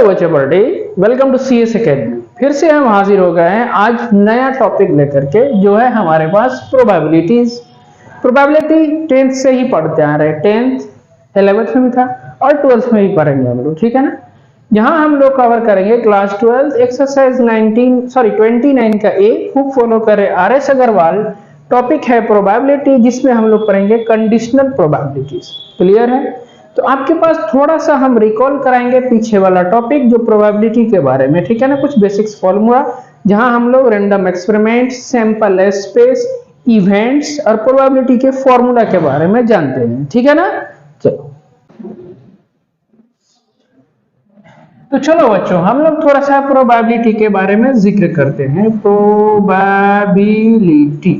बच्चों birthday, welcome to CS academy. फिर से हम हाजिर हो गए हैं आज नया टॉपिक लेकर के, जो है हमारे पास प्रोबेबिलिटीज। प्रोबेबिलिटी 10th से ही पढ़ते आ रहे हैं, 10th 11th में भी था और 12th में भी पढ़ेंगे हम लोग, ठीक है ना। यहाँ हम लोग कवर करेंगे क्लास 12 एक्सरसाइज 29 का ए। खूब फॉलो करें RS अग्रवाल। टॉपिक है प्रोबेबिलिटी, जिसमें हम लोग पढ़ेंगे कंडीशनल प्रोबेबिलिटीज। क्लियर है? तो आपके पास थोड़ा सा हम रिकॉल कराएंगे पीछे वाला टॉपिक जो प्रोबेबिलिटी के बारे में, ठीक है ना। कुछ बेसिक्स फॉर्मूला जहां हम लोग random experiment, sample space, events और प्रोबेबिलिटी के फॉर्मूला के बारे में जानते हैं, ठीक है ना। चलो बच्चों, हम लोग थोड़ा सा प्रोबेबिलिटी के बारे में जिक्र करते हैं। प्रोबेबिलिटी,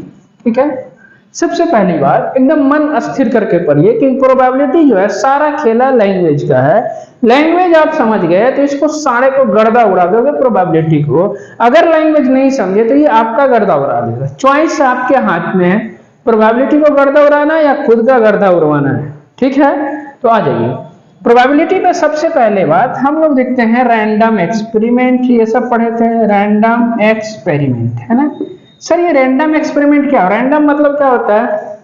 ठीक है। सबसे पहली बात एकदम मन अस्थिर करके पढ़िए कि प्रोबेबिलिटी जो है सारा खेला लैंग्वेज का है। लैंग्वेज आप समझ गए तो इसको सारे को गर्दा उड़ा दोगे प्रोबेबिलिटी को। अगर लैंग्वेज नहीं समझे तो ये आपका गर्दा उड़ा देगा। चॉइस आपके हाथ में है, प्रोबेबिलिटी को गर्दा उड़ाना या खुद का गर्दा उड़वाना है, ठीक है। तो आ जाइए प्रोबेबिलिटी में। सबसे पहले बात हम लोग देखते हैं रैंडम एक्सपेरिमेंट। ये सब पढ़े थे, रैंडम एक्सपेरिमेंट, है ना सर। ये रैंडम एक्सपेरिमेंट क्या, रैंडम मतलब क्या होता है?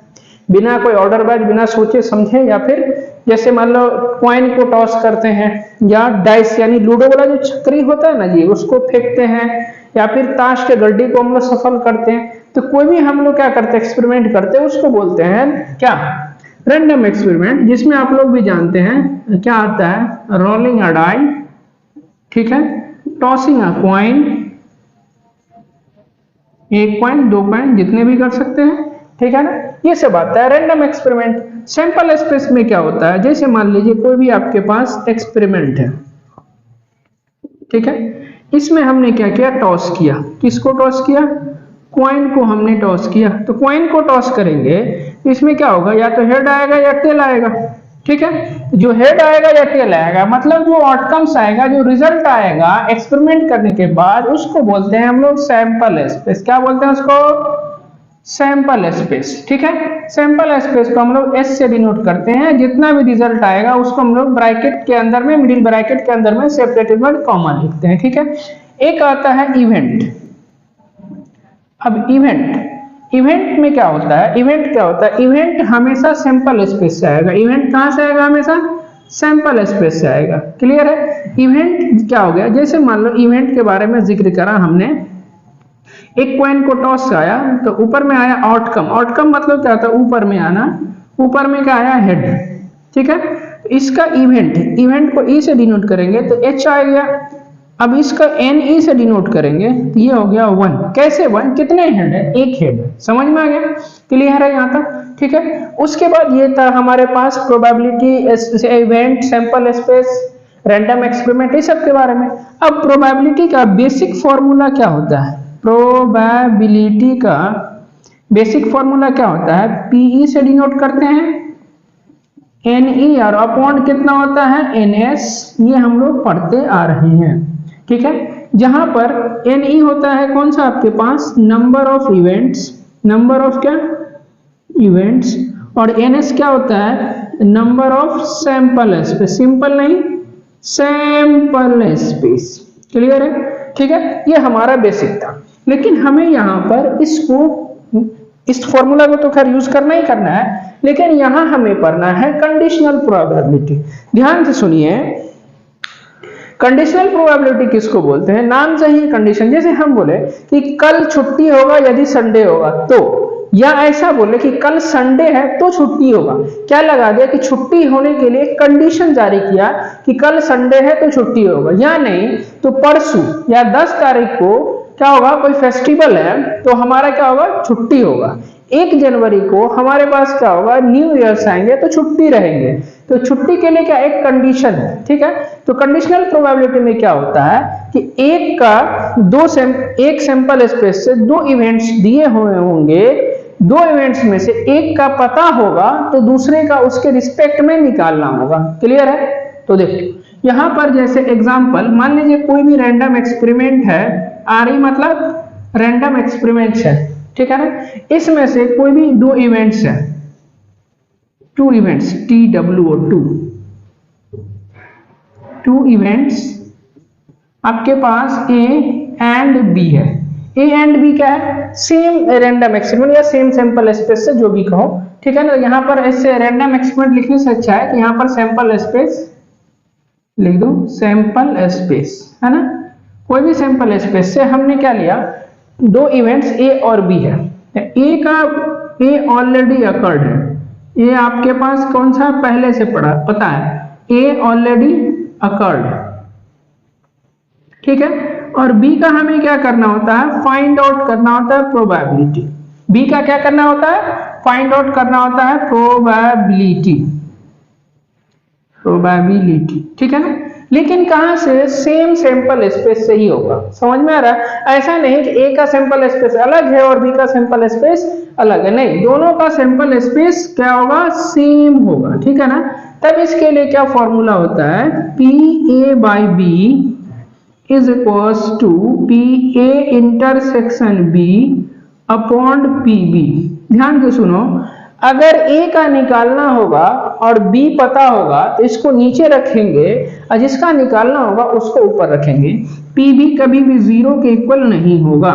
बिना कोई ऑर्डर वाइज, बिना सोचे समझे, या फिर जैसे मान लो कॉइन को टॉस करते हैं, या डाइस यानी लूडो वाला जो छकरी होता है ना जी, उसको फेंकते हैं, या फिर ताश के गड्डी को हम लोग सफल करते हैं। तो कोई भी हम लोग क्या करते हैं, एक्सपेरिमेंट करते हैं, उसको बोलते हैं क्या, रैंडम एक्सपेरिमेंट। जिसमें आप लोग भी जानते हैं क्या आता है, रोलिंग अ डाई, ठीक है, tossing a coin, 1 point 2 point जितने भी कर सकते हैं, ठीक है ना। ये सब आता है रैंडम एक्सपेरिमेंट। सैंपल स्पेस में क्या होता है, जैसे मान लीजिए कोई भी आपके पास एक्सपेरिमेंट है, ठीक है। इसमें हमने क्या किया, टॉस किया। किसको टॉस किया? कॉइन को हमने टॉस किया। तो कॉइन को टॉस करेंगे, इसमें क्या होगा, या तो हेड आएगा या टेल आएगा, ठीक है। जो हेड आएगा या टेल आएगा, मतलब जो आउटकम्स आएगा, जो रिजल्ट आएगा एक्सपेरिमेंट करने के बाद, उसको बोलते हैं हम लोग सैंपल स्पेस। क्या बोलते हैं उसको? सैंपल स्पेस, ठीक है। सैंपल स्पेस को हम लोग S से डिनोट करते हैं। जितना भी रिजल्ट आएगा उसको हम लोग ब्रैकेट के अंदर में, मिडिल ब्रैकेट के अंदर में सेपरेटेड बाय कॉमा लिखते हैं, ठीक है। एक आता है इवेंट। अब इवेंट में क्या होता है, इवेंट क्या होता है, इवेंट हमेशा सैंपल स्पेस से आएगा। इवेंट कहां से आएगा? हमेशा सैंपल स्पेस से आएगा। क्लियर है? इवेंट क्या हो गया, जैसे मान लो इवेंट के बारे में जिक्र करा हमने, एक कॉइन को टॉस आया तो ऊपर में आया आउटकम। आउटकम मतलब क्या होता है, ऊपर में आना। ऊपर में क्या आया, हेड, ठीक है। तो इसका इवेंट को E से डिनोट करेंगे तो H आ गया। अब इसका NE से डिनोट करेंगे तो ये हो गया 1। कैसे 1? कितने हेड है? एक हेड है। समझ में आ गया? क्लियर है यहाँ तक? ठीक है। उसके बाद ये था हमारे पास probability, event, sample space, random experiment, ये सब के बारे में। अब प्रोबेबिलिटी का बेसिक फॉर्मूला क्या होता है? प्रोबेबिलिटी का बेसिक फॉर्मूला क्या होता है? PE से डिनोट करते हैं, NE और अपॉन कितना होता है, NS। ये हम लोग पढ़ते आ रहे हैं, ठीक है। जहां पर NE होता है कौन सा आपके पास, number of events, number of क्या, इवेंट्स। और NS क्या होता है, number of sample space. Simple नहीं, सैंपल स्पेस। क्लियर है? ठीक है। ये हमारा बेसिक था, लेकिन हमें यहाँ पर इस फॉर्मूला को तो खैर यूज करना ही करना है, लेकिन यहां हमें पढ़ना है कंडीशनल प्रोबेबिलिटी। ध्यान से सुनिए, कंडीशनल प्रोबेबिलिटी किसको बोलते हैं? नाम से ही कंडीशन। जैसे हम बोले कि कल छुट्टी होगा यदि संडे होगा तो, या ऐसा बोले कि कल संडे है तो छुट्टी होगा। क्या लगा दिया कि छुट्टी होने के लिए कंडीशन जारी किया कि कल संडे है तो छुट्टी होगा, या नहीं तो परसों या 10 तारीख को क्या होगा, कोई फेस्टिवल है तो हमारा क्या होगा, छुट्टी होगा। 1 जनवरी को हमारे पास क्या होगा, न्यू ईयर्स आएंगे तो छुट्टी रहेंगे। तो छुट्टी के लिए क्या, एक कंडीशन है, ठीक है। तो कंडीशनल प्रोबेबिलिटी में क्या होता है कि एक सैंपल स्पेस से 2 इवेंट्स दिए हुए होंगे, 2 इवेंट्स में से एक का पता होगा तो दूसरे का उसके रिस्पेक्ट में निकालना होगा। क्लियर है? तो देखो यहां पर जैसे एग्जांपल मान लीजिए कोई भी रैंडम एक्सपेरिमेंट है, RE मतलब रैंडम एक्सपेरिमेंट है, ठीक है ना। इसमें से कोई भी 2 इवेंट्स है, 2 इवेंट्स, TWO 2 इवेंट्स आपके पास ए एंड बी है। ए एंड बी क्या है? सेम रैंडम एक्सपेरिमेंट या सेम सैंपल स्पेस से जो भी कहो, ठीक है ना। यहाँ पर ऐसे रैंडम एक्सपेरिमेंट लिखने से अच्छा है कि यहाँ पर सैंपल स्पेस लिख दो, सैंपल स्पेस, है ना। कोई भी सैंपल स्पेस से हमने क्या लिया, दो इवेंट्स ए और बी है। ए ऑलरेडी अकर्ड है, ये आपके पास कौन सा पहले से पता है, ए ऑलरेडी अकर्ड, ठीक है। और बी का हमें क्या करना होता है, फाइंड आउट करना होता है प्रोबेबिलिटी। बी का क्या करना होता है, फाइंड आउट करना होता है प्रोबेबिलिटी, ठीक है ना। लेकिन कहां से, सेम सैंपल स्पेस से ही होगा, समझ में आ रहा है। ऐसा नहीं कि ए का सैंपल स्पेस अलग है और बी का सैंपल स्पेस अलग है, नहीं, दोनों का सैंपल स्पेस क्या होगा, सेम होगा, ठीक है ना। तब इसके लिए क्या फॉर्मूला होता है, P A by B is equals to P A intersection B upon P B. ध्यान से सुनो, अगर ए का निकालना होगा और बी पता होगा तो इसको नीचे रखेंगे और जिसका निकालना होगा उसको ऊपर रखेंगे। पी बी कभी भी 0 के इक्वल नहीं होगा,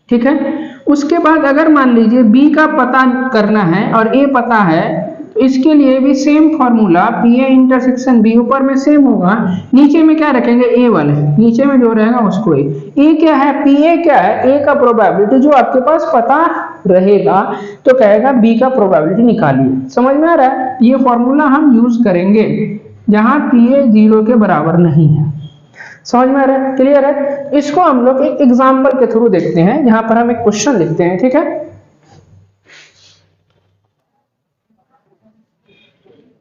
ठीक है। उसके बाद अगर मान लीजिए बी का पता करना है और ए पता है, तो इसके लिए भी same formula, P A intersection B ऊपर में सेम होगा, नीचे में क्या रखेंगे, ए वाले, नीचे में जो रहेगा उसको ए क्या है, पी ए क्या है, ए का प्रोबेबिलिटी जो आपके पास पता रहेगा तो कहेगा बी का प्रोबेबिलिटी निकालिए। समझ में आ रहा है, ये फॉर्मूला हम यूज करेंगे जहां पी ए 0 के बराबर नहीं है। समझ में आ रहा है, क्लियर है। इसको हम लोग एक एग्जाम्पल के थ्रू देखते हैं, जहां पर हम एक क्वेश्चन लिखते हैं, ठीक है।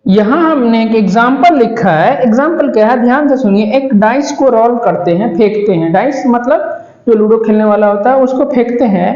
यहां हमने एक एग्जाम्पल लिखा है। एग्जाम्पल क्या है, ध्यान से सुनिए। एक डाइस को रोल करते हैं, फेंकते हैं, डाइस मतलब जो लूडो खेलने वाला होता है उसको फेंकते हैं।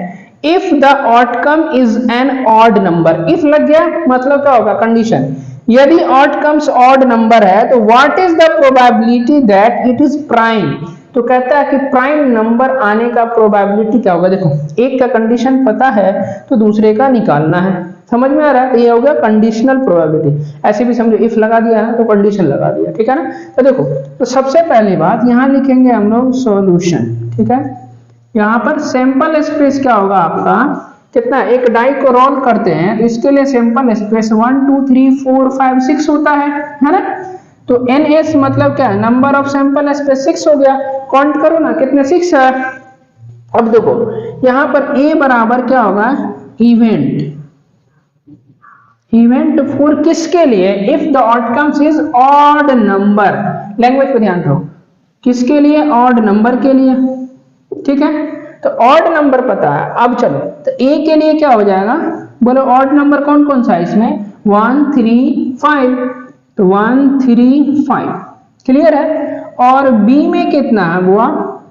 If the outcome is an odd number, if लग गया मतलब क्या होगा, कंडीशन। यदि आउटकम्स ऑड नंबर है तो what is the probability that it is prime. तो कहता है कि प्राइम नंबर आने का प्रोबेबिलिटी क्या होगा। देखो, एक का कंडीशन पता है तो दूसरे का निकालना है, समझ में आ रहा है। तो ये हो गया कंडीशनल प्रोबेबिलिटी। ऐसे भी समझो, इफ लगा दिया है तो कंडीशन लगा दिया, ठीक है ना। तो देखो, तो सबसे पहली बात यहां लिखेंगे हम लोग सॉल्यूशन, ठीक है। यहाँ पर सैंपल स्पेस क्या होगा आपका, कितना, एक डाई को रोल करते हैं तो इसके लिए सैंपल स्पेस 1 2 3 4 5 6 होता है ना। तो NS मतलब क्या है, नंबर ऑफ सैंपल स्पेस 6 हो गया। काउंट करो ना कितने, 6 है। अब देखो यहां पर A बराबर क्या होगा, इवेंट फॉर किसके लिए, if the outcomes is odd number. Language पे ध्यान दो, किसके लिए, ऑड नंबर के लिए, ठीक है। तो ऑड नंबर पता है। अब चलो, तो A के लिए क्या हो जाएगा, बोलो ऑड नंबर कौन कौन सा है इसमें, 1 3 5, तो 1 3 5, क्लियर है। और B में कितना है बुआ,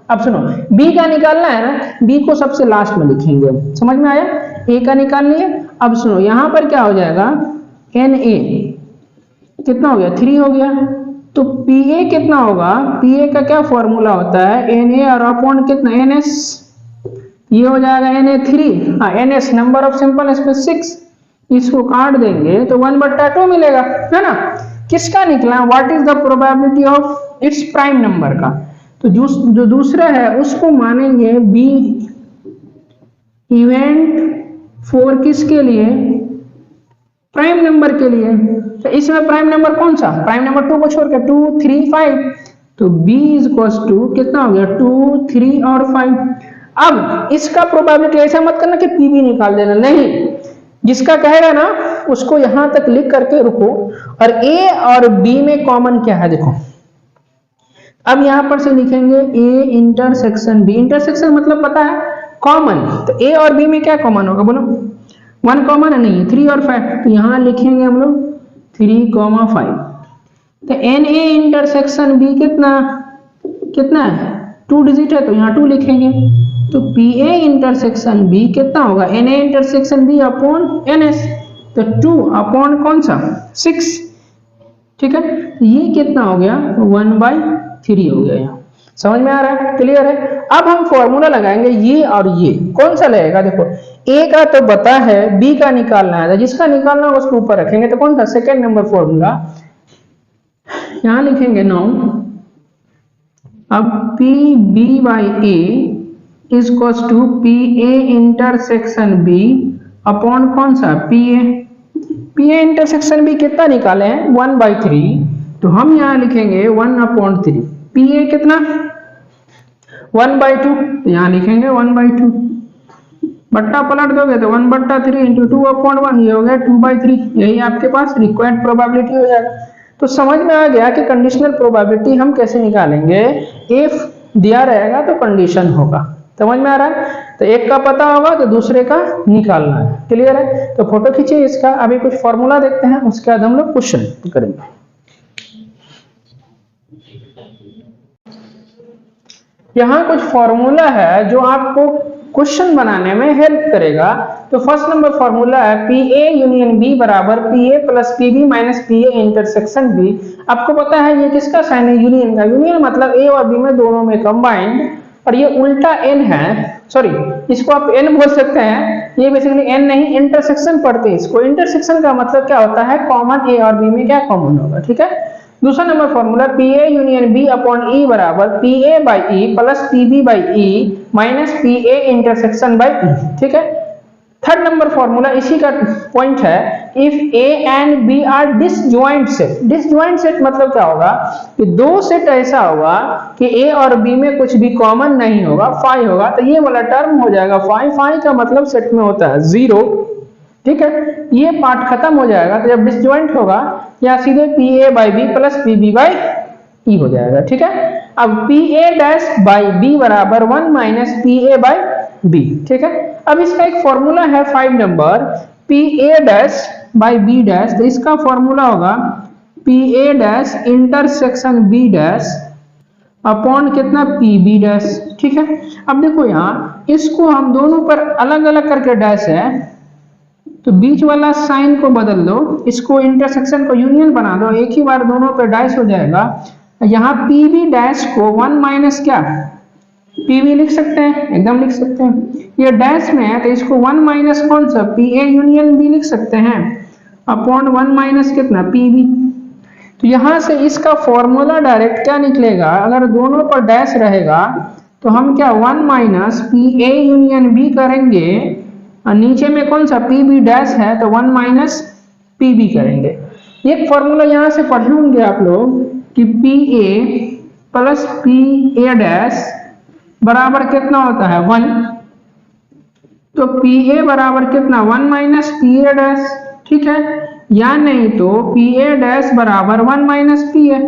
अब सुनो, B का निकालना है ना, B को सबसे लास्ट में लिखेंगे, समझ में आया। A का निकाल लिए। अब सुनो, यहां पर क्या हो जाएगा, NA कितना हो गया, 3 हो गया। तो PA कितना होगा, PA का क्या फॉर्मूला होता है, NA और अपॉन कितना, NS, ये हो जाएगा Na3, हाँ NS number of simple space 6, इसको काट देंगे तो 1/2 मिलेगा, है ना। किसका निकला, what is the probability of its prime number का। तो जो दूसरा है उसको मानेंगे B इवेंट फॉर किसके लिए, प्राइम नंबर के लिए। तो इसमें प्राइम नंबर कौन सा, प्राइम नंबर 2 को छोड़कर 2 3 5, तो B इज इक्वल्स टू कितना हो गया, 2 3 और 5। अब इसका प्रोबेबिलिटी ऐसा मत करना कि PB निकाल देना, नहीं, जिसका कहेगा ना उसको यहां तक लिख करके रुको। और A और B में कॉमन क्या है, देखो अब यहां पर से लिखेंगे A इंटरसेक्शन B। इंटरसेक्शन मतलब पता है कॉमन, तो A और B में क्या कॉमन होगा, बोलो 1 कॉमन है, नहीं 3 और 5, तो यहां लिखेंगे हम लोग 3, 5। तो NA इंटरसेक्शन B कितना है, 2 डिजिट है, तो यहाँ 2 लिखेंगे। तो PA इंटरसेक्शन B कितना होगा, NA intersection B upon NS, तो 2 अपॉन कौन सा, 6, ठीक है। ये कितना हो गया, 1/3 हो गया। यहाँ समझ में आ रहा है, क्लियर है। अब हम फॉर्मूला लगाएंगे ये और ये, कौन सा लगेगा, देखो A का तो पता है, B का निकालना है, जिसका निकालना है उसको ऊपर रखेंगे, तो कौन सा, सेकेंड नंबर फॉर्मूला। यहां लिखेंगे नाउ अब P B by A is equals to P A intersection B upon कौन सा पी ए इंटरसेक्शन बी कितना निकाले हैं 1/3, तो हम यहाँ लिखेंगे 1/3। पी ए कितना 1/2, तो यहाँ लिखेंगे 1/2, बट्टा पलट दोगे तो 1/3 इंटू 2/1, ये हो गया 2/3। यही आपके पास रिक्वायर्ड प्रोबेबिलिटी हो जाएगा। तो समझ में आ गया कि कंडीशनल प्रोबेबिलिटी हम कैसे निकालेंगे। इफ दिया रहेगा तो कंडीशन होगा, समझ में आ रहा है। तो एक का पता होगा तो दूसरे का निकालना है, क्लियर है। तो फोटो खींचिए इसका, अभी कुछ फॉर्मूला देखते हैं, उसके बाद हम लोग क्वेश्चन करेंगे। यहाँ कुछ फॉर्मूला है जो आपको क्वेश्चन बनाने में हेल्प करेगा। तो फर्स्ट नंबर फॉर्मूला है पी ए यूनियन बी बराबर P A plus P B minus P A intersection B. आपको पता है ये किसका साइन है, यूनियन का। यूनियन मतलब ए और बी में दोनों में कंबाइंड, और ये उल्टा एन है, सॉरी इसको आप एन बोल सकते हैं, ये बेसिकली एन नहीं, इंटरसेक्शन पढ़ते हैं इसको। इंटरसेक्शन का मतलब क्या होता है, कॉमन ए और बी में क्या कॉमन होगा, ठीक है। दूसरा number formula P A union B upon E बराबर P A by E plus P B by E minus P A intersection by E, ठीक है। थर्ड नंबर फॉर्मूला इसी का पॉइंट है, if A and B are disjoint set. Disjoint set मतलब क्या होगा कि दो सेट ऐसा होगा कि ए और बी में कुछ भी कॉमन नहीं होगा, फाई होगा, तो ये वाला टर्म हो जाएगा फाई। फाई का मतलब सेट में होता है 0, ठीक है। ये पार्ट खत्म हो जाएगा, तो जब डिसजॉइंट होगा या सीधे P A by B plus P B by E हो जाएगा, ठीक है। अब P A dash by B बराबर 1 minus P A by B, ठीक है। अब इसका एक फॉर्मूला है 5 number, P A dash by B dash, तो इसका फॉर्मूला होगा P A dash intersection B dash upon कितना पी बी डैश, ठीक है। अब देखो यहाँ इसको हम दोनों पर अलग अलग करके डैश है, तो बीच वाला साइन को बदल दो, इसको इंटरसेक्शन को यूनियन बना दो, एक ही बार दोनों पे डैश हो जाएगा। यहाँ पी बी डैश को 1 माइनस क्या पी बी लिख सकते हैं, एकदम लिख सकते हैं। ये डैश में है तो इसको 1 माइनस कौन सा पी ए यूनियन बी लिख सकते हैं अपॉन 1 माइनस कितना पी बी। तो यहाँ से इसका फॉर्मूला डायरेक्ट क्या निकलेगा, अगर दोनों पर डैश रहेगा तो हम क्या 1 minus P A union B करेंगे, और नीचे में कौन सा पी बी डैश है तो 1 माइनस पी बी करेंगे। एक फॉर्मूला यहाँ से पढ़े होंगे आप लोग कि P A plus P A dash बराबर कितना होता है 1, तो पी ए बराबर कितना 1 माइनस पी ए डैश, ठीक है। या नहीं तो पी ए डैश बराबर 1 माइनस पी ए,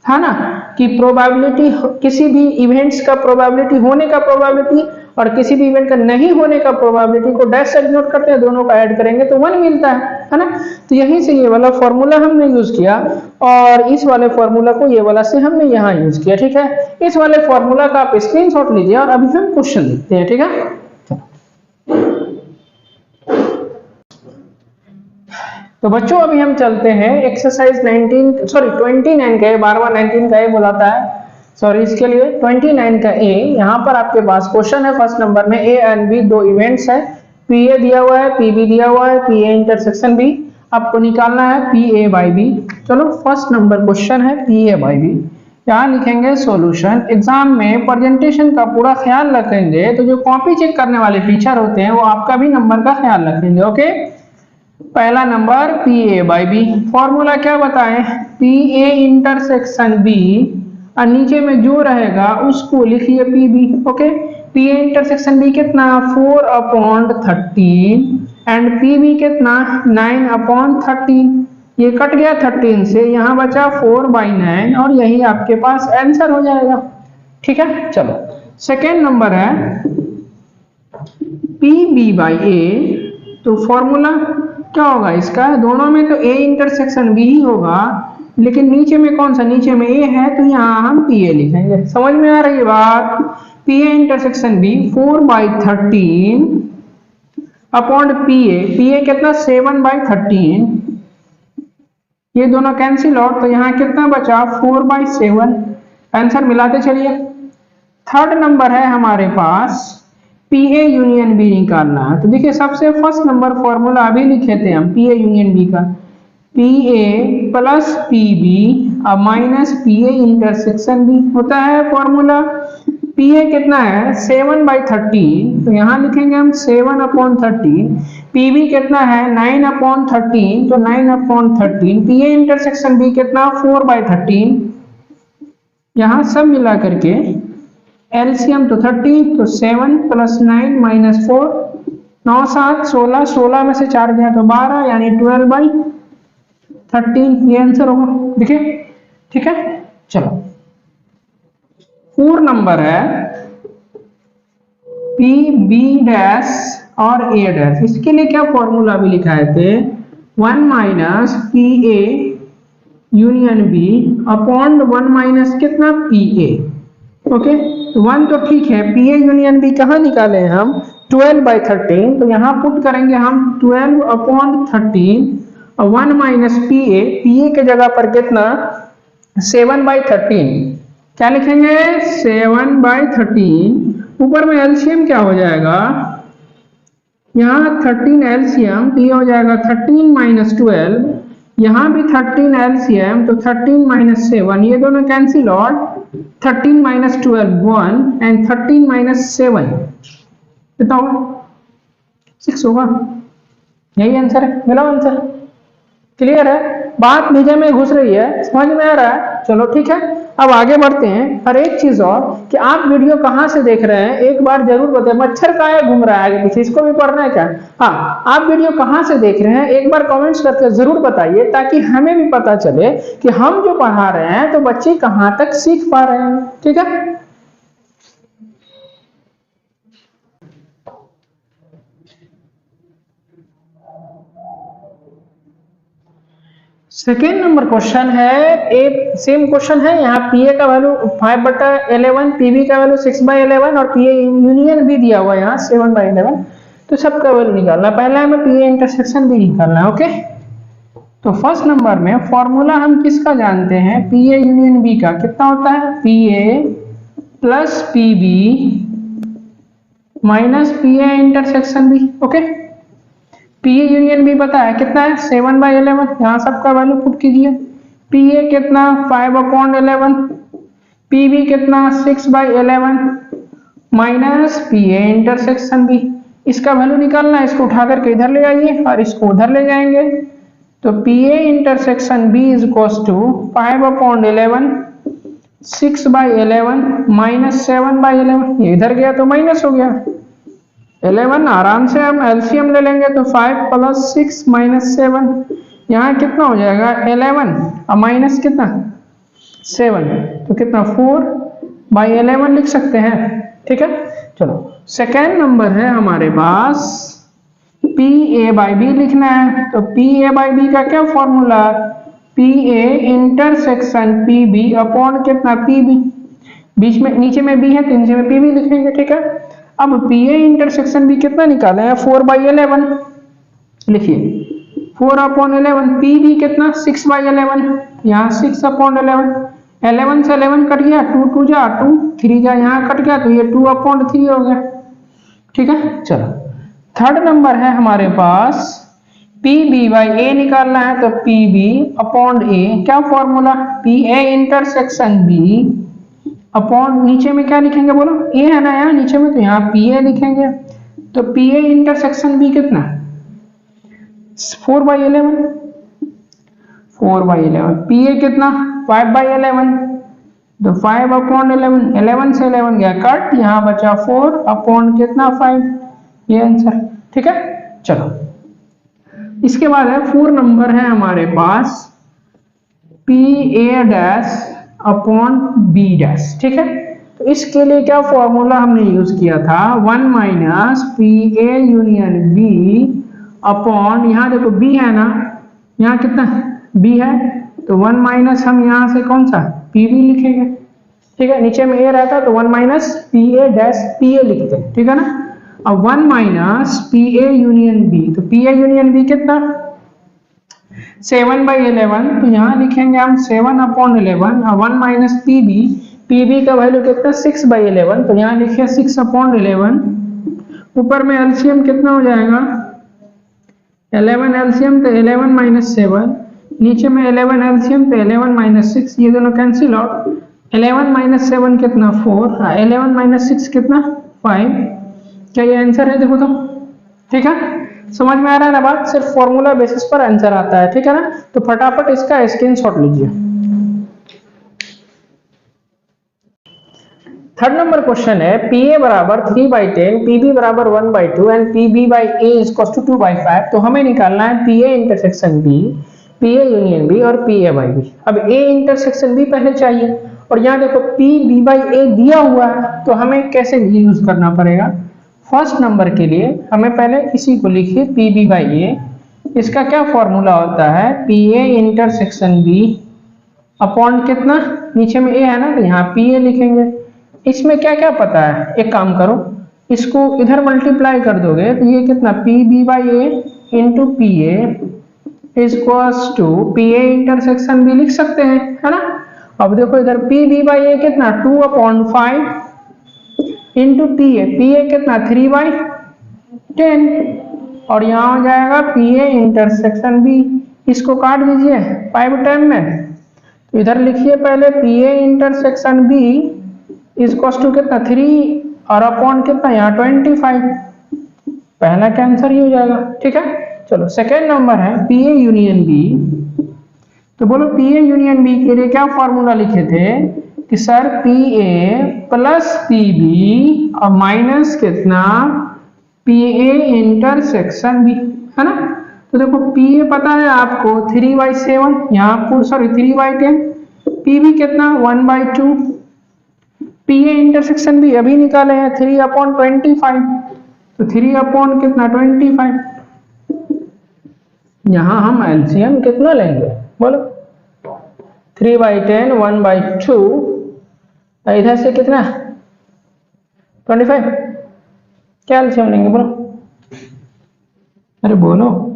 था ना कि प्रोबेबिलिटी किसी भी इवेंट्स का प्रोबेबिलिटी होने का प्रोबेबिलिटी और किसी भी इवेंट का नहीं होने का प्रोबेबिलिटी को डैश से डिनोट करते हैं, दोनों का ऐड करेंगे तो 1 मिलता है ना। तो यहीं से ये वाला फॉर्मूला हमने यूज किया, और इस वाले फॉर्मूला को ये वाला से हमने यहाँ यूज किया, ठीक है। इस वाले फॉर्मूला का आप स्क्रीनशॉट लीजिए और अभी हम क्वेश्चन लिखते हैं, ठीक है। तो बच्चों अभी हम चलते हैं एक्सरसाइज 29 का, बार 19 का ए बुलाता है, सॉरी इसके लिए 29 का ए। यहाँ पर आपके पास क्वेश्चन है फर्स्ट नंबर में, ए एंड बी दो इवेंट्स है, पी ए दिया हुआ है, पी बी दिया हुआ है, पी ए इंटरसेक्शन बी, आपको निकालना है पी ए बाई बी। चलो फर्स्ट नंबर क्वेश्चन है पी ए बाई बी, यहाँ लिखेंगे सॉल्यूशन। एग्जाम में प्रेजेंटेशन का पूरा ख्याल रखेंगे, तो जो कॉपी चेक करने वाले टीचर होते हैं वो आपका भी नंबर का ख्याल रखेंगे, ओके। पहला नंबर P A by B, formula क्या बताएं, पी ए इंटरसेक्शन बी, और नीचे में जो रहेगा उसको लिखिए P B, okay. P A intersection B कितना 4/13 एंड पी बी कितना 9/13, ये कट गया 13 से, यहाँ बचा 4/9 और यही आपके पास आंसर हो जाएगा, ठीक है। चलो सेकेंड नंबर है पी बी बाई ए, तो फॉर्मूला क्या होगा इसका, दोनों में तो ए इंटरसेक्शन बी ही होगा, लेकिन नीचे में कौन सा, नीचे में ए है तो यहाँ हम पी ए लिखेंगे। समझ में आ रही है बात, P A intersection B 4/13 upon P A कितना 7/13, ये दोनों कैंसिल आउट, तो यहाँ कितना बचा 4/7, आंसर मिलाते चलिए। थर्ड नंबर है हमारे पास पी ए यूनियन बी निकालना है, तो देखिए सबसे फर्स्ट नंबर फॉर्मूला अभी लिखे थे हम पी ए यूनियन बी का, P A plus P B अब minus P A intersection B होता है फॉर्मूला। पी ए कितना है 7/13, तो यहाँ लिखेंगे हम 7/13। पी बी कितना है 9/13, तो 9/13। पी ए इंटरसेक्शन बी कितना 4/13। यहाँ सब मिला करके एलसीएम तो 30, तो 7 + 9 - 4, 9 7 16, 16 में से 4 गया तो 12, यानी 12/13 ये आंसर होगा। देखिए ठीक है। चलो 4 नंबर है पी बी डैश और ए डैश। इसके लिए क्या फॉर्मूला भी लिखा है थे 1 - P A union B upon 1 - कितना पी ए। ओके, तो 1 तो ठीक है, पी ए यूनियन बी कहाँ निकाले हैं हम 12/13, तो यहाँ पुट करेंगे हम 12/13 और 1 - पी ए के जगह पर कितना 7/13, क्या लिखेंगे 7/13। ऊपर में एलसीएम क्या हो जाएगा, यहाँ 13 एलसीएम तो ये हो जाएगा 13 - 12, यहाँ भी 13 एलसीएम तो 13 - 7, ये दोनों कैंसिल आउट, 13 - 12 1 एंड 13 - 7 कितना होगा 6 होगा। यही आंसर है, मिला आंसर। क्लियर है, बात निजे में घुस रही है, समझ में आ रहा है। चलो ठीक है, अब आगे बढ़ते हैं। हर एक चीज और कि आप वीडियो कहाँ से देख रहे हैं एक बार जरूर बताएं। मच्छर का है घूम रहा है आगे पीछे, इसको भी पढ़ना है क्या? हाँ, आप वीडियो कहाँ से देख रहे हैं एक बार कमेंट्स करके जरूर बताइए, ताकि हमें भी पता चले कि हम जो पढ़ा रहे हैं तो बच्चे कहाँ तक सीख पा रहे हैं। ठीक है, सेकेंड नंबर क्वेश्चन है, एक सेम क्वेश्चन है। यहाँ पी ए का वैल्यू 5/11, पी बी का वैल्यू 6/11 और पी ए यूनियन भी दिया हुआ है यहाँ 7/11, तो सबका वैल्यू निकालना। पहला हमें पी ए इंटरसेक्शन भी निकालना है। ओके, तो फर्स्ट नंबर में फॉर्मूला हम किसका जानते हैं, पी ए यूनियन बी का कितना होता है P A plus P B minus P A intersection B. Okay, P A union B पता है कितना है 7/11, यहाँ सबका वैल्यू पुट कीजिए। पी ए कितना 5/11, पी बी कितना 6/11 minus P A intersection B. इसका वैल्यू निकालना है, इसको उठा करके इधर ले आइए और इसको उधर ले जाएंगे, तो P A intersection B is equals to 5/11 6/11 minus 7/11, ये इधर गया तो माइनस हो गया 11, आराम से हम एलसीएम ले लेंगे तो 5 + 6 - 7, यहाँ कितना हो जाएगा 11 और माइनस कितना 7, तो कितना 4/11 लिख सकते हैं। ठीक है, चलो सेकेंड नंबर है हमारे पास पी ए बाई बी लिखना है। तो पी ए बाई बी का क्या formula, P A intersection P B upon कितना पी बी, बीच में नीचे में बी है तो नीचे में पी बी लिखेंगे। ठीक है, अब पी ए इंटरसेक्शन बी कितना निकाले हैं 4/11, लिखिए 4/11, पी बी कितना 6/11, यहाँ 6/11, 11 से 11 कट गया, 2 2 जा 2, 3 जा यहाँ कट गया तो ये 2/3 हो गया। ठीक है, चलो थर्ड नंबर है हमारे पास पी बी बाई ए निकालना है। तो पी बी अपॉन ए क्या formula, P A intersection B upon नीचे में क्या लिखेंगे बोलो, ए है ना यहाँ नीचे में, तो यहाँ पी ए लिखेंगे। तो पी ए इंटरसेक्शन बी कितना 4/11, 4/11, पी ए कितना 5/11, तो 5/11, 11 से 11 गया कट, यहाँ बचा 4 अपॉन कितना 5, ये आंसर। ठीक है, चलो इसके बाद है 4 नंबर है हमारे पास P A dash upon B dash. ठीक है, तो इसके लिए क्या फॉर्मूला हमने यूज किया था 1 - P A union B upon, यहाँ देखो बी है ना, यहाँ कितना बी है तो 1 - हम यहाँ से कौन सा पी बी लिखेंगे। ठीक है, नीचे में ए रहता तो 1 - P A dash P A लिखते हैं। ठीक है ना, अब 1 - पी ए यूनियन बी, तो पी ए यूनियन बी कितना 7/11, तो यहाँ लिखेंगे हम 7/11 और 1 - पी बी का वैल्यू कितना 6/11, तो यहाँ लिखिए 6/11, ऊपर में एलसीएम कितना हो जाएगा 11 एलसीएम, तो 11 - 7, नीचे में 11 एलसीएम, तो 11 माइनस 6 ये दोनों कैंसिल आउट। 11 माइनस 7 कितना 4, 11 माइनस 6 कितना 5। क्या ये आंसर है? देखो तो, ठीक है, समझ में आ रहा है ना बात? सिर्फ फॉर्मूला बेसिस पर आंसर आता है, ठीक है ना? तो फटाफट इसका स्क्रीनशॉट लीजिए। थर्ड नंबर क्वेश्चन है PA बराबर 3/10, PB बराबर 1/2 and PB by A is equal to 2/5। तो हमें निकालना है PA intersection B, PA union B और PA बाई B। अब A इंटरसेक्शन B पहले चाहिए, और यहाँ देखो PB बाई A दिया हुआ है, तो हमें कैसे यूज करना पड़ेगा? फर्स्ट नंबर के लिए हमें पहले इसी को लिखिए PB बाई A। इसका क्या फॉर्मूला होता है? PA इंटरसेक्शन B अपॉन कितना, नीचे में A है ना, तो यहाँ PA लिखेंगे। इसमें क्या क्या पता है? एक काम करो, इसको इधर मल्टीप्लाई कर दोगे तो ये कितना PB by A into PA is equals to PA intersection B लिख सकते हैं, है ना? अब देखो इधर PB बाई A कितना 2/5 इंटू PA कितना 3/10, और यहाँ हो जाएगा PA इंटरसेक्शन B। इसको काट दीजिए 5 टाइम में, तो इधर लिखिए पहले PA intersection B is equal to कितना 3 और अपॉन कितना यहाँ 25। पहला का आंसर ही हो जाएगा, ठीक है। चलो सेकेंड नंबर है PA यूनियन B। तो बोलो PA यूनियन B के लिए क्या फॉर्मूला लिखे थे कि सर PA प्लस PB और माइनस कितना PA इंटरसेक्शन B, है ना? तो देखो PA पता है आपको 3/7, यहाँ सॉरी 3/10, PB कितना 1/2, PA इंटरसेक्शन भी अभी निकाले हैं 3/25, तो 3 कितना 25। यहां हम एलसीएम कितना लेंगे बोलो? 3/10 1/2, इधर से कितना 25। क्या एलसीएम लेंगे बोलो? अरे बोलो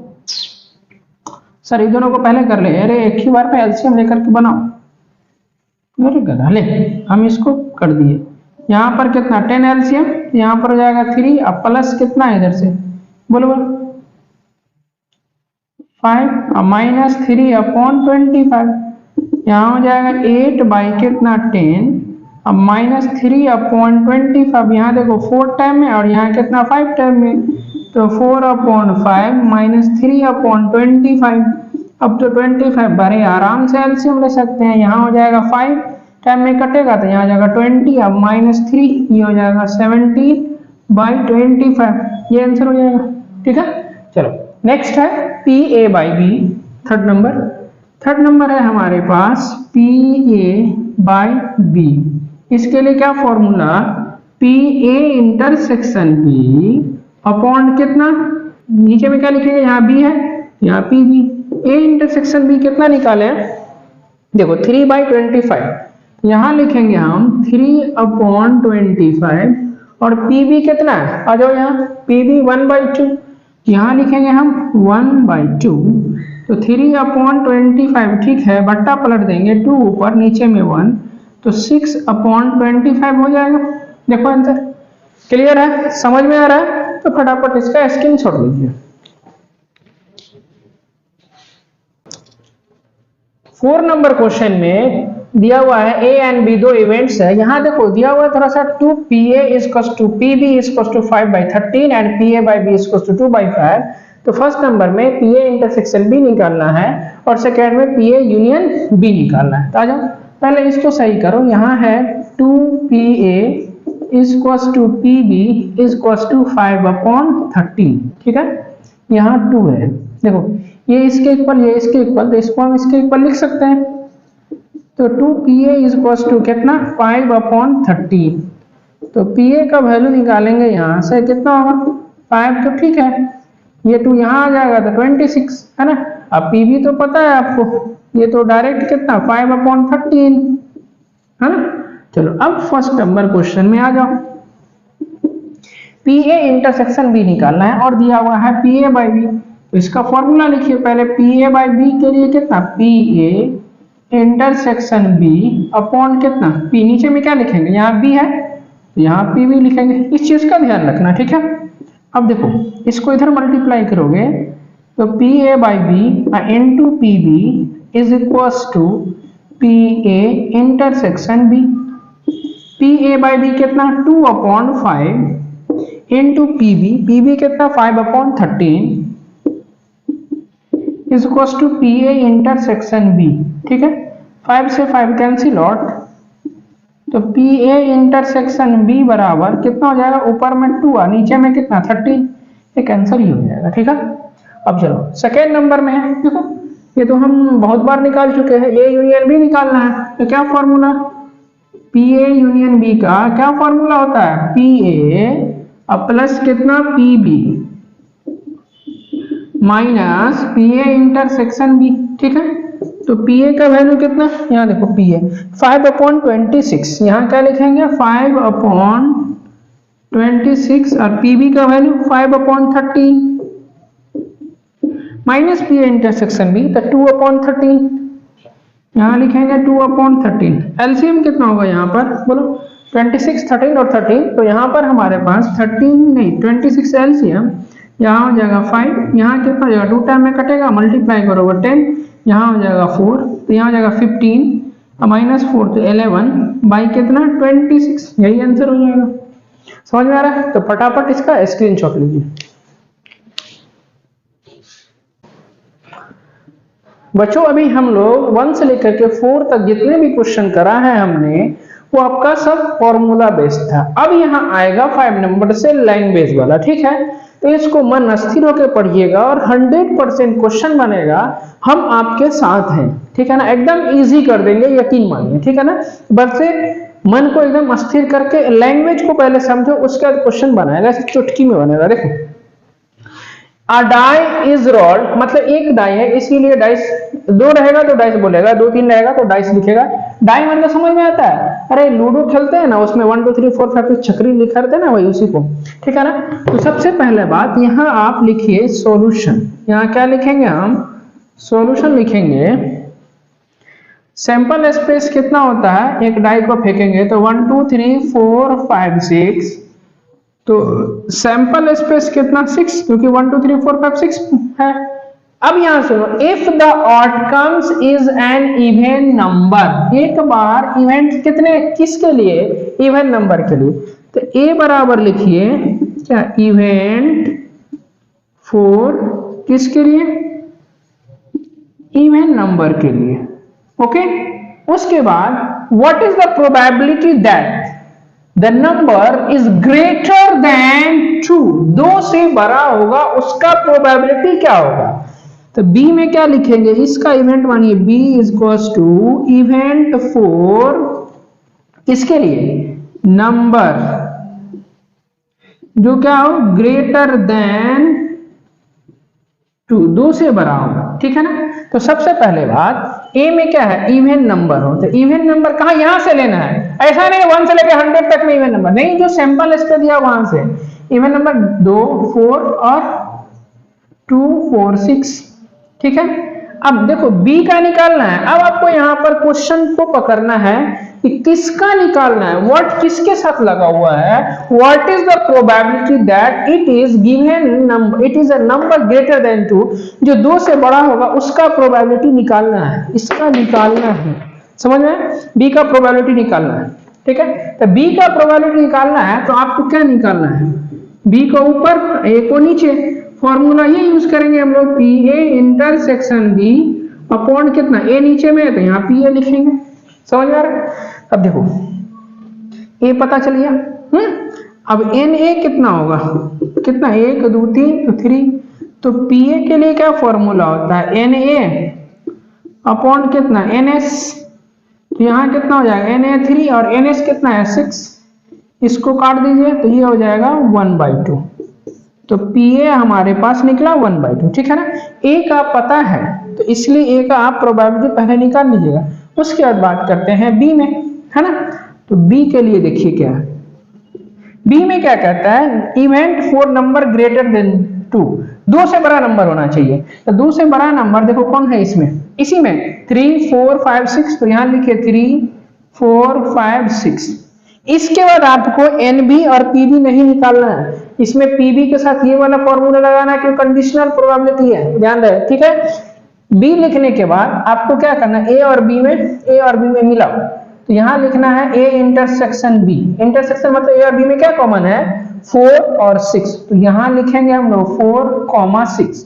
सर, इन दोनों को पहले कर ले। अरे एक ही बार में एलसीएम लेकर के बनाओ। अरे गधा ले, हम इसको कर दिए। यहाँ पर कितना 10 एलसीएम, यहाँ पर हो जाएगा 3, अब प्लस कितना इधर से बोलो बोलो 5 और माइनस 3/25, यहाँ हो जाएगा 8 बाई कितना 10 अब माइनस 3/25। यहाँ देखो 4 टाइम में और यहाँ कितना 5 टाइम में, तो 4/5 माइनस 3/25। अब तो 25 बड़े आराम से एलसीएम ले सकते हैं। यहाँ हो जाएगा 5 टाइम में कटेगा तो यहाँ हो जाएगा 20, अब माइनस 3 ये हो जाएगा 17/25। ये आंसर हो जाएगा, ठीक है। चलो नेक्स्ट है PA by B। Third number है हमारे पास PA बाई B। इसके लिए क्या formula? PA intersection B upon कितना, नीचे में क्या लिखेंगे? यहाँ B है, यहाँ PB। A इंटरसेक्शन B कितना निकाले? देखो 3/25, यहाँ लिखेंगे हम 3/25, और PB कितना है? आ जाओ यहाँ PB 1/2, यहाँ लिखेंगे हम 1/2, तो 3/25, ठीक है, बट्टा पलट देंगे 2 ऊपर नीचे में 1, तो 6/25 हो जाएगा। देखो आंसर क्लियर है, समझ में आ रहा है? तो फटाफट इसका स्क्रीनशॉट लीजिए। 4 नंबर क्वेश्चन में दिया हुआ है A एंड B दो इवेंट्स है। यहाँ देखो दिया हुआ है थोड़ा सा 2PA is equal to PB is equal to 5/13 and PA by B is equal to 2/5। तो फर्स्ट नंबर में PA इंटरसेक्शन B निकालना है और सेकेंड में PA यूनियन B निकालना है। तो आ जाओ पहले इसको सही करो। यहाँ है 2PA is equal to PB is equal to 5/13, ठीक है। यहाँ 2 है, देखो ये इसके इक्वल ये इसके इक्वल, तो इसको हम इसके इक्वल लिख सकते हैं। तो 2PA इज इक्वल टू कितना 5/13, तो PA का वैल्यू निकालेंगे यहाँ से कितना होगा 5, तो ठीक है ये 2 यहाँ आ जाएगा तो 26, है ना। अब PB तो पता है आपको, ये तो डायरेक्ट कितना 5/13, है ना। चलो अब फर्स्ट नंबर क्वेश्चन में आ जाओ। PA इंटरसेक्शन B निकालना है और दिया हुआ है PA बाई B। तो इसका फॉर्मूला लिखिए पहले। PA बाई B के लिए कितना PA इंटरसेक्शन B अपॉन कितना P, नीचे में क्या लिखेंगे? यहाँ B है तो यहाँ PB लिखेंगे। इस चीज का ध्यान रखना, ठीक है। अब देखो इसको इधर मल्टीप्लाई करोगे तो P A by B into P B is equals to P A intersection B. P A by B कितना 2/5 इंटू पी बी कितना 5/13 is equals to P A intersection B. ठीक है, 5 से 5 कैंसिल आउट, तो P A intersection B बराबर कितना हो जाएगा, ऊपर में 2 नीचे में कितना 13, ये कैंसिल ही हो जाएगा। ठीक है, अब चलो सेकेंड नंबर में है, देखो ये तो हम बहुत बार निकाल चुके हैं, ए यूनियन बी निकालना है। तो क्या formula, P A union B का क्या फॉर्मूला होता है, पी ए प्लस कितना P B minus P A intersection B. ठीक है, तो पी ए का वैल्यू कितना, यहाँ देखो पी ए 5/26, यहाँ क्या लिखेंगे 5/26 और पी बी का value 5/13 minus P A intersection B तो 2/13, यहाँ लिखेंगे 2/13। एलसीएम कितना होगा यहाँ पर बोलो, 26, 13 और 13, तो यहाँ पर हमारे पास 13 नहीं 26 एलसीएम, यहाँ हो जाएगा 5, यहाँ कितना हो जाएगा 2 टाइम में कटेगा, मल्टीप्लाई करोगे 10, यहाँ हो जाएगा 4, तो यहाँ हो जाएगा 15 माइनस 4 तो 11 बाई कितना 26, यही आंसर हो जाएगा। समझ में आ रहा है, तो फटाफट इसका स्क्रीनशॉट लीजिए। बच्चों अभी हम लोग 1 से लेकर के 4 तक जितने भी क्वेश्चन करा है हमने, वो आपका सब फॉर्मूला बेस्ड था। अब यहाँ आएगा 5 नंबर से लैंग्वेज वाला। ठीक है, तो इसको मन स्थिर होकर पढ़िएगा और 100% क्वेश्चन बनेगा, हम आपके साथ हैं। ठीक है ना, एकदम इजी कर देंगे, यकीन मानिए। ठीक है ना, बस से मन को एकदम स्थिर करके लैंग्वेज को पहले समझो, उसके बाद क्वेश्चन बनाएगा, चुटकी में बनेगा। देखो, A die is rolled, मतलब एक डाई है इसीलिए डाइस 2 रहेगा तो डाइस बोलेगा, 2 3 रहेगा तो डाइस लिखेगा। डाई मतलब समझ में आता है, अरे लूडो खेलते हैं ना, उसमें 1 2 3 4 5 छकरी लिखा रहता है ना, वही उसी को। ठीक है ना, तो सबसे पहले बात यहाँ आप लिखिए सॉल्यूशन। यहाँ क्या लिखेंगे हम, सॉल्यूशन लिखेंगे। सैंपल स्पेस कितना होता है, एक डाई को फेंकेंगे तो 1 2 3 4 5 6, तो सैंपल स्पेस कितना 6, क्योंकि 1 2 3 4 5 6 है। अब यहां सुनो, if the outcomes is an even number, एक बार इवेंट कितने किसके लिए, इवन नंबर के लिए, तो ए बराबर लिखिए क्या, इवेंट फॉर किसके लिए, इवन नंबर के लिए। ओके, उसके बाद what is the probability that the number is greater than 2, 2 से बड़ा होगा, उसका प्रोबेबिलिटी क्या होगा। तो बी में क्या लिखेंगे, इसका इवेंट मानिए B is equals to event for किसके लिए, नंबर जो क्या हो ग्रेटर देन 2, 2 से बड़ा होगा। ठीक है ना, तो सबसे पहले बात ए में क्या है, इवन नंबर हो, तो इवन नंबर कहाँ, यहां से लेना है, ऐसा नहीं 1 से लेकर 100 तक में इवन नंबर नहीं, जो सैंपल इसका दिया वहां से इवन नंबर 2 4 और 2 4 6। ठीक है, अब देखो बी का निकालना है। अब आपको यहाँ पर क्वेश्चन को पकड़ना है कि किसका निकालना है, व्हाट किसके साथ लगा हुआ है, what is the probability that it is given number, it is a number greater than 2, जो 2 से बड़ा होगा उसका प्रोबेबिलिटी निकालना है, इसका निकालना है। समझ में, बी का प्रोबेबिलिटी निकालना है। ठीक है, तो बी का प्रोबेबिलिटी निकालना है तो आपको क्या निकालना है, बी को ऊपर ए को नीचे, फॉर्मूला ये यूज करेंगे हम लोग, P A intersection B upon कितना, ए नीचे में है तो यहाँ पी ए लिखेंगे। समझ में आ रहा है, अब देखो ए पता चल गया। अब एन ए कितना होगा, कितना 1 2 3 तो 3, तो पी ए के लिए क्या फॉर्मूला होता है, एन ए अपॉन कितना एन एस, तो यहाँ कितना हो जाएगा एन ए 3 और एन एस कितना है 6, इसको काट दीजिए तो ये हो जाएगा 1/2, तो पी ए हमारे पास निकला 1/2। ठीक है ना, ए का पता है तो इसलिए ए का आप प्रोबेबिलिटी पहले निकाल लीजिएगा। उसके बाद बात करते हैं बी में, है ना, तो बी के लिए देखिए क्या है, बी में क्या कहता है, event for number greater than 2, 2 से बड़ा नंबर होना चाहिए। तो 2 से बड़ा नंबर देखो कौन है इसमें, इसी में 3 4 5 6, तो यहां लिखिए 3 4 5 6, इसके बाद आपको एनबी और पीबी नहीं निकालना है, इसमें पीबी के साथ ये वाला फॉर्मूला लगाना है, क्योंकि कंडीशनल प्रोबेबिलिटी है, ध्यान रहे, ठीक है। बी लिखने के बाद आपको क्या करना है, ए और बी में मिलाओ, तो यहां लिखना है ए इंटरसेक्शन बी। इंटरसेक्शन मतलब ए और बी में क्या कॉमन है, 4 और 6, तो यहां लिखेंगे हम लोग 4,6।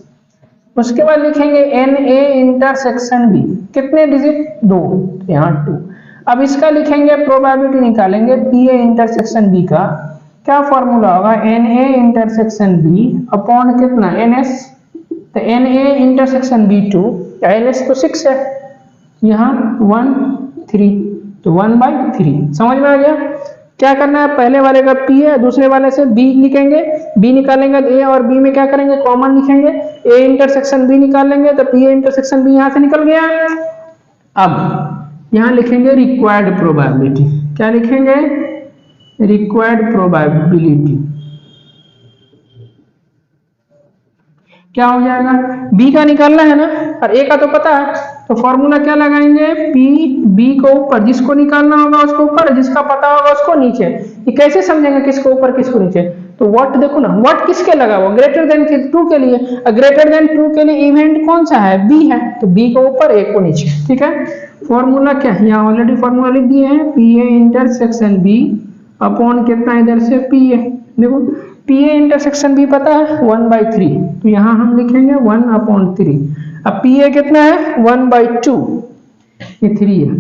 उसके बाद लिखेंगे एन ए इंटरसेक्शन बी, कितने डिजिट, 2, तो यहाँ 2। अब इसका लिखेंगे, प्रोबेबिलिटी निकालेंगे पी ए इंटरसेक्शन बी का, क्या फॉर्मूला होगा, n A intersection B upon कितना, एन एस, तो n A intersection B 2, n S तो 6 है, यहाँ 1 3, तो 1/3। समझ में आ गया। क्या करना है, पहले वाले का पी है, दूसरे वाले से बी लिखेंगे, बी निकालेंगे तो ए और बी में क्या करेंगे, कॉमन लिखेंगे, ए इंटरसेक्शन बी निकाल लेंगे तो पी ए इंटरसेक्शन बी यहां से निकल गया। अब यहां लिखेंगे रिक्वायर्ड प्रोबेबिलिटी, क्या लिखेंगे, रिक्वायर्ड प्रोबेबिलिटी, क्या हो जाएगा, बी का निकालना है ना, और ए का तो पता है, तो फॉर्मूला क्या लगाएंगे, पी बी को ऊपर, जिसको निकालना होगा उसको ऊपर, जिसका पता होगा उसको नीचे। ये कैसे समझेंगे किसको ऊपर किसको नीचे, तो व्हाट देखो ना, व्हाट किसके लगा हुआ, ग्रेटर देन 2 के लिए, ग्रेटर देन 2 के लिए इवेंट कौन सा है, बी है, तो बी को ऊपर ए को नीचे, ठीक है। फॉर्मूला क्या है, यहाँ ऑलरेडी फॉर्मूला लिख दिए हैं, P A intersection B upon कितना, इधर से पी ए, देखो पी ए इंटरसेक्शन बी पता है 1/3, तो यहाँ हम लिखेंगे 1/3। अब पी ए कितना है 1/2, ये 3 है,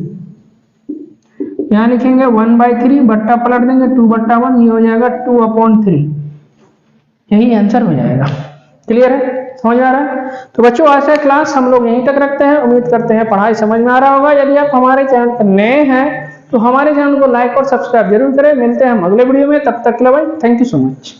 यहाँ लिखेंगे 1/3, बट्टा पलट देंगे 2/1, ये हो जाएगा 2/3, यही आंसर हो जाएगा। क्लियर है, समझ में आ रहा है। तो बच्चों ऐसा क्लास हम लोग यहीं तक रखते हैं, उम्मीद करते हैं पढ़ाई समझ में आ रहा होगा। यदि आप हमारे चैनल पर नए हैं तो हमारे चैनल को लाइक और सब्सक्राइब जरूर करें। मिलते हैं हम अगले वीडियो में, तब तक के लिए भाई थैंक यू सो मच।